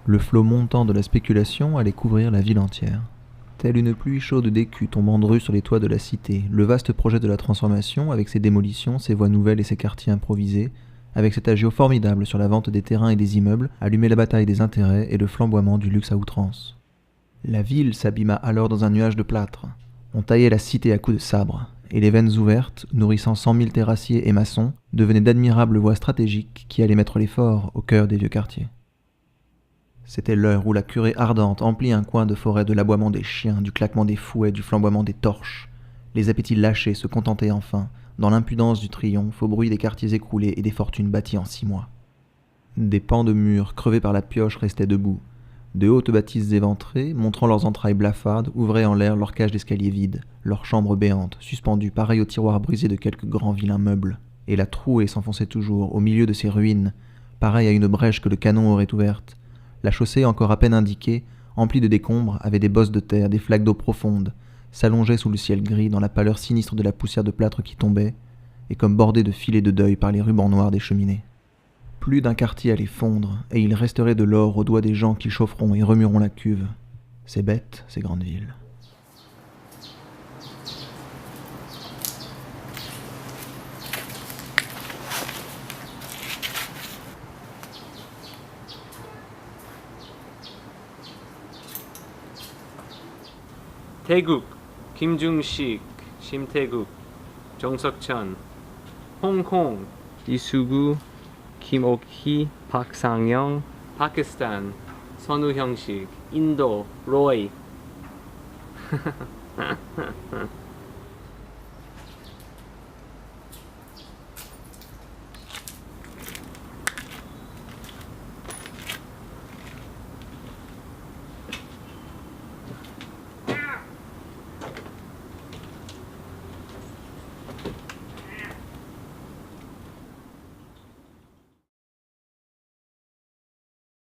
Le flot montant de la spéculation allait couvrir la ville entière. Telle une pluie chaude d'écus tombant de rue sur les toits de la cité, le vaste projet de la transformation, avec ses démolitions, ses voies nouvelles et ses quartiers improvisés, avec cet agio formidable sur la vente des terrains et des immeubles, allumait la bataille des intérêts et le flamboiement du luxe à outrance. La ville s'abîma alors dans un nuage de plâtre. On taillait la cité à coups de sabre, et les veines ouvertes, nourrissant 100 000 terrassiers et maçons, devenaient d'admirables voies stratégiques qui allaient mettre l'effort au cœur des vieux quartiers. C'était l'heure où la curée ardente emplit un coin de forêt de l'aboiement des chiens, du claquement des fouets, du flamboiement des torches. Les appétits lâchés se contentaient enfin, dans l'impudence du triomphe, au bruit des quartiers écroulés et des fortunes bâties en 6 mois. Des pans de murs crevés par la pioche restaient debout. De hautes bâtisses éventrées, montrant leurs entrailles blafardes, ouvraient en l'air leurs cages d'escalier vides, leurs chambres béantes, suspendues pareilles aux tiroirs brisés de quelques grands vilains meubles. Et la trouée s'enfonçait toujours, au milieu de ces ruines, pareille à une brèche que le canon aurait ouverte. La chaussée, encore à peine indiquée, emplie de décombres, avait des bosses de terre, des flaques d'eau profonde, s'allongeait sous le ciel gris dans la pâleur sinistre de la poussière de plâtre qui tombait, et comme bordée de filets de deuil par les rubans noirs des cheminées. Plus d'un quartier allait fondre, et il resterait de l'or aux doigts des gens qui chaufferont et remueront la cuve. C'est bête, ces grandes villes. 태국, 김중식, 심태국, 정석천, 홍콩, 이수구, 김옥희, 박상영, 파키스탄, 선우형식, 인도, 로이.